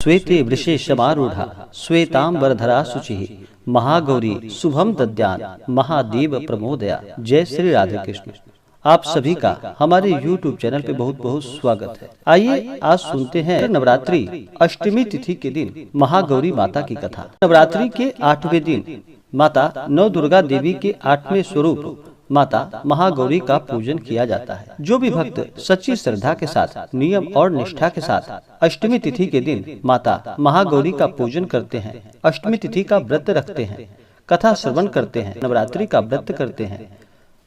श्वेते वृषे समारूढ़ा श्वेतांबरधरा शुचिः महागौरी शुभम दद्यान महादेव प्रमोदया। जय श्री राधे कृष्ण। आप सभी का हमारे YouTube चैनल पे बहुत बहुत स्वागत है। आइए आज सुनते हैं नवरात्रि अष्टमी तिथि के दिन महागौरी माता की कथा। नवरात्रि के 8वें दिन माता नव दुर्गा देवी के 8वें स्वरूप माता महागौरी का पूजन किया जाता है। जो भी भक्त सच्ची श्रद्धा के साथ नियम और निष्ठा के साथ अष्टमी तिथि के दिन माता महागौरी का पूजन करते हैं, अष्टमी तिथि का व्रत रखते हैं, कथा श्रवण करते हैं, नवरात्रि का व्रत करते हैं,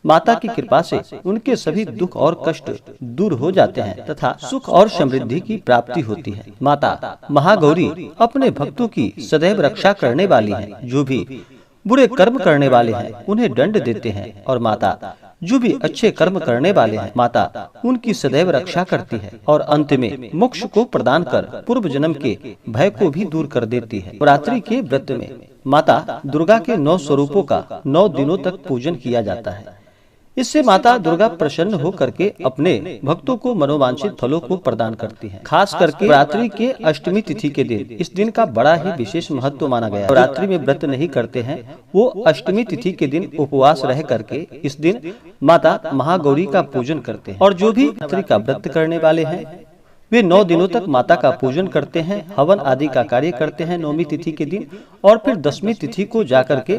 माता की कृपा से उनके सभी दुख और कष्ट दूर हो जाते हैं तथा सुख और समृद्धि की प्राप्ति होती है। माता महागौरी अपने भक्तों की सदैव रक्षा करने वाली हैं। जो भी बुरे कर्म करने वाले हैं उन्हें दंड देते हैं और माता जो भी अच्छे कर्म करने वाले हैं माता उनकी सदैव रक्षा करती है और अंत में मोक्ष को प्रदान कर पूर्व जन्म के भय को भी दूर कर देती है। नवरात्रि के व्रत में माता दुर्गा के 9 स्वरूपों का 9 दिनों तक पूजन किया जाता है। इससे माता दुर्गा प्रसन्न होकर के अपने भक्तों को मनोवांछित फलों को प्रदान करती है। खास करके नवरात्रि के अष्टमी तिथि के दिन इस दिन का बड़ा ही विशेष महत्व माना गया है। नवरात्रि में व्रत नहीं करते हैं वो अष्टमी तिथि के दिन उपवास रह करके इस दिन माता महागौरी का पूजन करते हैं। और जो भी नवरात्रि का व्रत करने वाले हैं वे 9 दिनों तक माता का पूजन करते हैं, हवन आदि का कार्य करते हैं 9वीं तिथि के दिन और फिर 10वीं तिथि को जाकर के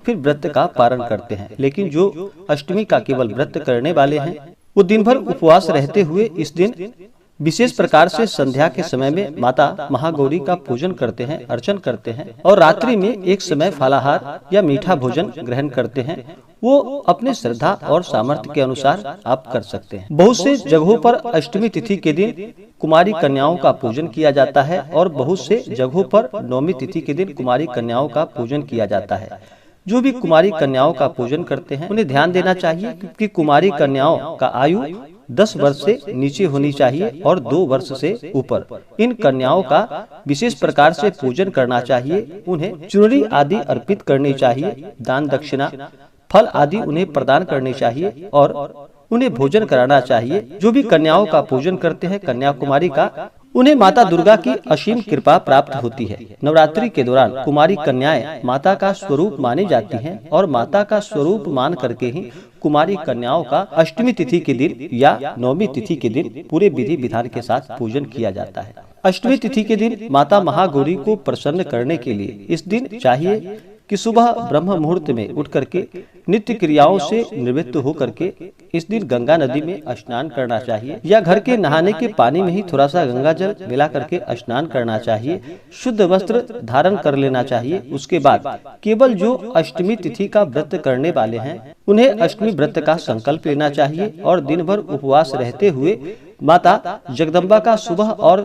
फिर व्रत का पारण करते हैं। लेकिन जो अष्टमी का केवल व्रत करने वाले हैं वो दिन भर उपवास रहते हुए इस दिन विशेष प्रकार से संध्या के समय में माता महागौरी का पूजन करते हैं, अर्चन करते हैं और रात्रि में एक समय फलाहार या मीठा भोजन ग्रहण करते हैं। वो अपने श्रद्धा और सामर्थ्य के अनुसार आप कर सकते हैं। बहुत से जगहों पर अष्टमी तिथि के दिन कुमारी कन्याओं का पूजन किया जाता है और बहुत से जगहों पर 9वीं तिथि के दिन कुमारी कन्याओं का पूजन किया जाता है। जो भी कुमारी कन्याओं का पूजन करते हैं उन्हें ध्यान देना चाहिए कि कुमारी कन्याओं का आयु 10 वर्ष से नीचे होनी चाहिए और 2 वर्ष से ऊपर। इन कन्याओं का विशेष प्रकार से पूजन करना चाहिए। उन्हें चुनरी आदि अर्पित करनी चाहिए, दान दक्षिणा फल आदि उन्हें प्रदान करने चाहिए और उन्हें भोजन कराना चाहिए। जो भी कन्याओं का पूजन करते हैं कन्याकुमारी का उन्हें माता दुर्गा की असीम कृपा प्राप्त होती है। नवरात्रि के दौरान कुमारी कन्याएं माता का स्वरूप मानी जाती हैं और माता का स्वरूप मान करके ही कुमारी कन्याओं का अष्टमी तिथि के दिन या 9वीं तिथि के दिन पूरे विधि विधान के साथ पूजन किया जाता है। अष्टमी तिथि के दिन माता महागौरी को प्रसन्न करने के लिए इस दिन चाहिए कि सुबह ब्रह्म मुहूर्त में उठ करके नित्य क्रियाओं से निवृत्त होकर के इस दिन गंगा नदी में स्नान करना चाहिए या घर के नहाने के पानी में ही थोड़ा सा गंगा जल मिला करके स्नान करना चाहिए। शुद्ध वस्त्र धारण कर लेना चाहिए। उसके बाद केवल जो अष्टमी तिथि का व्रत करने वाले हैं उन्हें अष्टमी व्रत का संकल्प लेना चाहिए और दिन भर उपवास रहते हुए माता जगदम्बा का सुबह और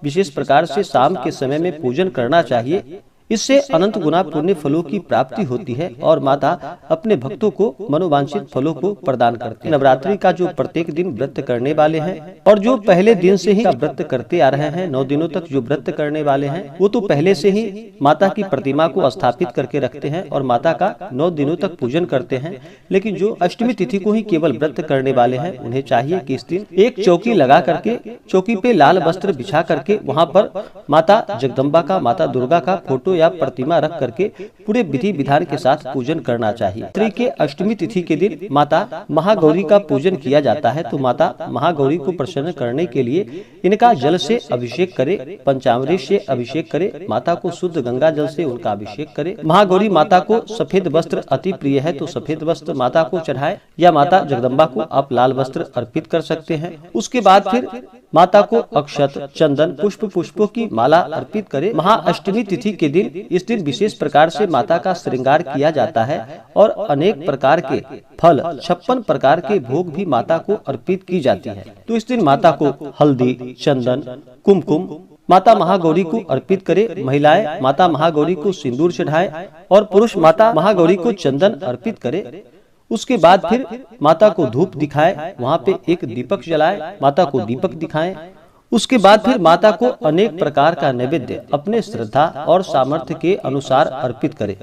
विशेष प्रकार से शाम के समय में पूजन करना चाहिए। इससे अनंत गुना पुण्य फलों की प्राप्ति होती है और माता अपने भक्तों को मनोवांछित फलों को प्रदान करती है। नवरात्रि का जो प्रत्येक दिन व्रत करने वाले हैं और जो पहले दिन से ही व्रत करते आ रहे हैं 9 दिनों तक जो व्रत करने वाले हैं वो तो पहले से ही माता की प्रतिमा को स्थापित करके रखते हैं और माता का 9 दिनों तक पूजन करते हैं। लेकिन जो अष्टमी तिथि को ही केवल व्रत करने वाले हैं उन्हें चाहिए कि इस दिन एक चौकी लगा करके चौकी पे लाल वस्त्र बिछा करके वहाँ पर माता जगदम्बा का, माता दुर्गा का फोटो या प्रतिमा रख करके पूरे विधि विधान के साथ पूजन करना चाहिए। नवरात्रि के अष्टमी तिथि के दिन माता महागौरी का पूजन किया जाता है तो माता महागौरी को प्रसन्न करने के लिए इनका जल से अभिषेक करे, पंचामृत से अभिषेक करे, माता को शुद्ध गंगा जल से उनका अभिषेक करे। महागौरी माता को सफेद वस्त्र अति प्रिय है तो सफेद वस्त्र माता को चढ़ाए या माता जगदम्बा को आप लाल वस्त्र अर्पित कर सकते हैं। उसके बाद फिर माता को अक्षत, चंदन, पुष्पों की माला अर्पित करे। महाअष्टमी तिथि के दिन इस दिन विशेष प्रकार से माता का श्रृंगार किया जाता है और अनेक प्रकार के फल 56 प्रकार के भोग भी माता को अर्पित की जाती है। तो इस दिन माता को हल्दी, चंदन, कुमकुम माता महागौरी को अर्पित करे। महिलाएं माता महागौरी को सिंदूर चढ़ाए और पुरुष माता महागौरी को चंदन अर्पित करे। उसके बाद फिर माता को धूप दिखाए, वहाँ पे एक दीपक जलाए, माता को दीपक दिखाएं। उसके बाद फिर माता को अनेक प्रकार का नैवेद्य अपने श्रद्धा और सामर्थ्य के अनुसार अर्पित करें।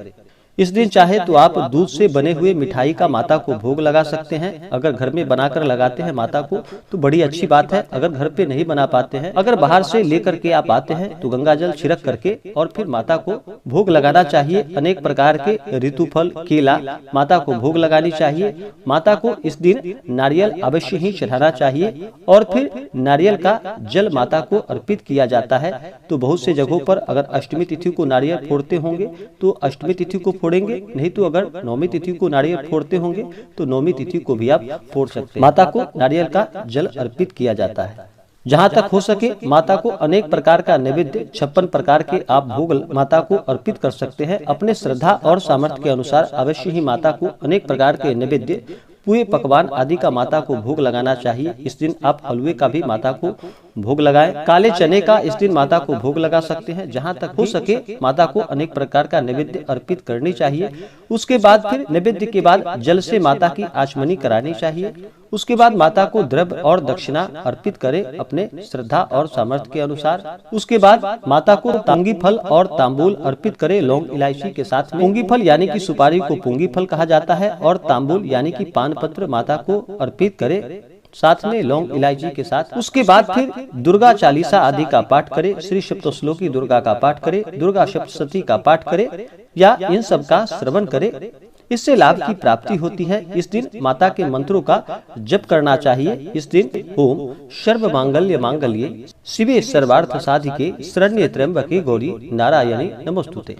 इस दिन चाहे तो आप दूध से बने हुए मिठाई का माता को भोग लगा सकते हैं। अगर घर में बनाकर लगाते हैं माता को तो बड़ी अच्छी बात है। अगर घर पे नहीं बना पाते हैं, अगर बाहर से लेकर के आप आते हैं तो गंगा जल छिड़क करके और फिर माता को भोग लगाना चाहिए। अनेक प्रकार के ऋतु फल, केला माता को भोग लगानी चाहिए। माता को इस दिन नारियल अवश्य ही चढ़ाना चाहिए और फिर नारियल का जल माता को अर्पित किया जाता है। तो बहुत से जगहों पर अगर अष्टमी तिथि को नारियल फोड़ते होंगे तो अष्टमी तिथि को फोड़ेंगे, नहीं तो अगर नवमी तिथि को नारियल फोड़ते होंगे तो नवमी तिथि को भी आप फोड़ सकते हैं। माता को नारियल का जल अर्पित किया जाता है। जहाँ तक हो सके माता को अनेक प्रकार का नैवेद्य 56 प्रकार के आप भोग माता को अर्पित कर सकते हैं। अपने श्रद्धा और सामर्थ्य के अनुसार अवश्य ही माता को अनेक प्रकार के नैवेद्य, पूरे पकवान आदि का माता को भोग लगाना चाहिए। इस दिन आप हलवे का भी माता को भोग लगाएं। काले चने का इस दिन माता को भोग लगा सकते हैं। जहां तक हो सके माता को अनेक प्रकार का नैवेद्य अर्पित करनी चाहिए। उसके बाद फिर नैवेद्य के बाद जल से माता की आचमनी करानी चाहिए। उसके बाद माता को द्रव्य और दक्षिणा अर्पित करें अपने श्रद्धा और सामर्थ्य के अनुसार। उसके बाद माता को पुंगी फल और तांबूल अर्पित करें लौंग इलायची के साथ। पुंगी फल यानी कि सुपारी को पुंगी फल कहा जाता है और तांबूल यानी कि पान पत्र माता को अर्पित करे साथ में लौंग इलायची के साथ। उसके बाद फिर दुर्गा चालीसा आदि का पाठ करे, श्री सप्तश्लोकी दुर्गा का पाठ करे, दुर्गा सप्तशती का पाठ करे या इन सब का श्रवण करे। इससे लाभ की प्राप्ति होती है। इस दिन माता के मंत्रों का जप करना चाहिए। इस दिन ओम सर्व मांगल्य मांगल्ये शिवे सर्वार्थ साधिके शरण्ये त्र्यंबके गौरी नारायणी नमोस्तुते।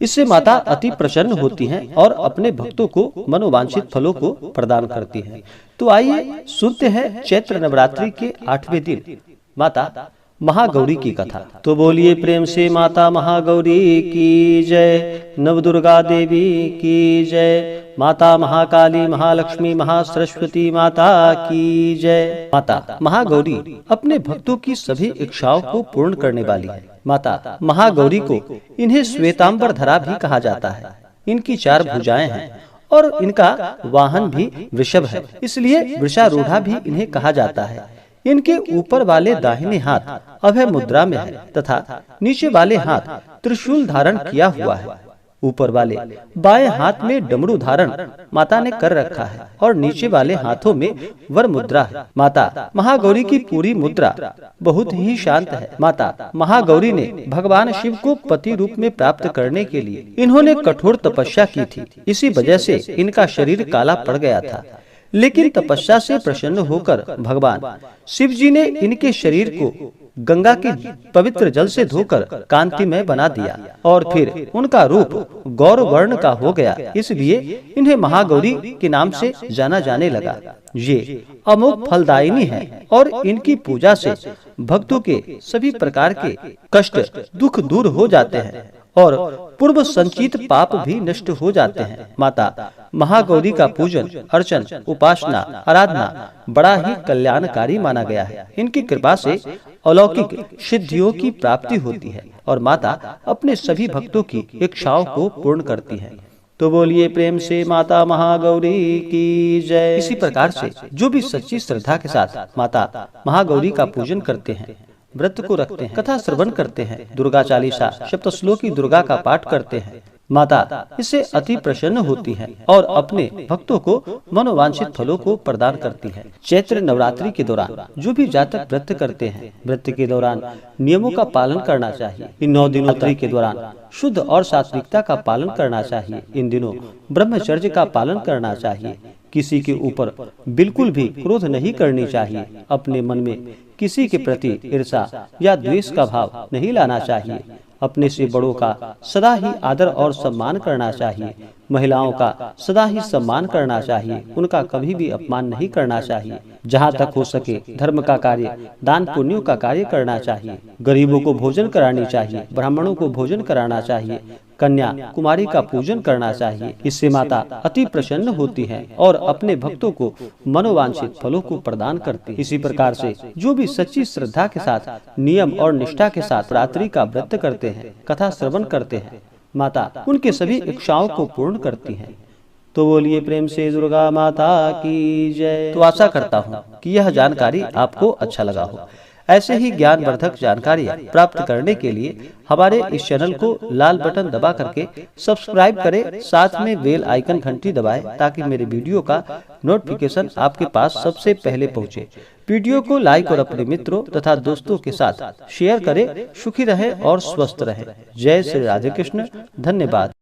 इससे माता अति प्रसन्न होती हैं और अपने भक्तों को मनोवांछित फलों को प्रदान करती हैं। तो आइए सुनते हैं चैत्र नवरात्रि के 8वें दिन माता महागौरी की कथा। तो बोलिए प्रेम से माता महागौरी की जय, नवदुर्गा देवी की जय, माता महाकाली महालक्ष्मी महासरस्वती माता की जय। माता महागौरी अपने भक्तों की सभी इच्छाओं को पूर्ण करने वाली है। माता महागौरी को इन्हें श्वेतांबर धरा भी कहा जाता है। इनकी 4 भुजाएं हैं और इनका वाहन भी वृषभ है, इसलिए वृषारूढ़ा भी इन्हें कहा जाता है। इनके ऊपर वाले दाहिने हाथ अभय मुद्रा में है तथा नीचे वाले हाथ त्रिशूल धारण किया हुआ है। ऊपर वाले बाएं हाथ में डमरू धारण माता ने कर रखा है और नीचे वाले हाथों में वर मुद्रा है। माता महागौरी की पूरी मुद्रा बहुत ही शांत है। माता महागौरी ने भगवान शिव को पति रूप में प्राप्त करने के लिए इन्होंने कठोर तपस्या की थी। इसी वजह से इनका शरीर काला पड़ गया था, लेकिन तपस्या से प्रसन्न होकर भगवान शिव जी ने इनके शरीर को गंगा के पवित्र जल से धोकर कांतिमय बना दिया और फिर उनका रूप गौर वर्ण का हो गया। इसलिए इन्हें महागौरी के नाम से जाना जाने लगा। ये अमोघ फलदायिनी है और इनकी पूजा से भक्तों के सभी प्रकार के कष्ट दुख दूर हो जाते हैं और पूर्व संचित पाप भी नष्ट हो जाते हैं। माता महागौरी का पूजन, अर्चन, उपासना, आराधना बड़ा ही कल्याणकारी माना गया है। इनकी कृपा से अलौकिक सिद्धियों की प्राप्ति होती है और माता अपने सभी भक्तों की इच्छाओं को पूर्ण करती है। तो बोलिए प्रेम से माता महागौरी की जय। इसी प्रकार से जो भी सच्ची श्रद्धा के साथ माता महागौरी का पूजन करते हैं, व्रत को रखते हैं, कथा श्रवण करते हैं, दुर्गा चालीसा सप्तश्लोकी दुर्गा का पाठ करते हैं, माता इससे अति प्रसन्न होती है और अपने भक्तों को मनोवांछित फलों को प्रदान करती है। चैत्र नवरात्रि के दौरान जो भी जातक व्रत करते हैं, व्रत के दौरान नियमों का पालन करना चाहिए। इन 9 दिनों के दौरान शुद्ध और सात्विकता का पालन करना चाहिए। इन दिनों ब्रह्मचर्य का पालन करना चाहिए। किसी के ऊपर बिल्कुल भी क्रोध नहीं करनी चाहिए। अपने मन में किसी के प्रति ईर्ष्या या द्वेष का भाव नहीं लाना चाहिए। अपने से बड़ों का सदा ही आदर और सम्मान करना चाहिए। महिलाओं का सदा ही सम्मान करना चाहिए। उनका कभी भी अपमान नहीं करना चाहिए। जहाँ तक हो सके धर्म का कार्य, दान पुण्यों का कार्य करना चाहिए। गरीबों को भोजन करानी चाहिए। ब्राह्मणों को भोजन कराना चाहिए। कन्या कुमारी का पूजन करना चाहिए। इससे माता अति प्रसन्न होती है और अपने भक्तों को मनोवांछित फलों को प्रदान करती है। इसी प्रकार से जो भी सच्ची श्रद्धा के साथ नियम और निष्ठा के साथ रात्रि का व्रत करते हैं, कथा श्रवण करते हैं, माता उनके सभी इच्छाओं को पूर्ण करती है। तो बोलिए प्रेम से दुर्गा माता की जय। तो आशा करता हूँ कि यह जानकारी आपको अच्छा लगा हो। ऐसे ही ज्ञानवर्धक जानकारियाँ प्राप्त करने के लिए हमारे इस चैनल को लाल बटन दबा करके सब्सक्राइब करें, साथ में बेल आइकन घंटी दबाएं ताकि मेरे वीडियो का नोटिफिकेशन आपके पास सबसे पहले पहुंचे। वीडियो को लाइक और अपने मित्रों तथा दोस्तों के साथ शेयर करें। सुखी रहें और स्वस्थ रहें। जय श्री राधे कृष्ण। धन्यवाद।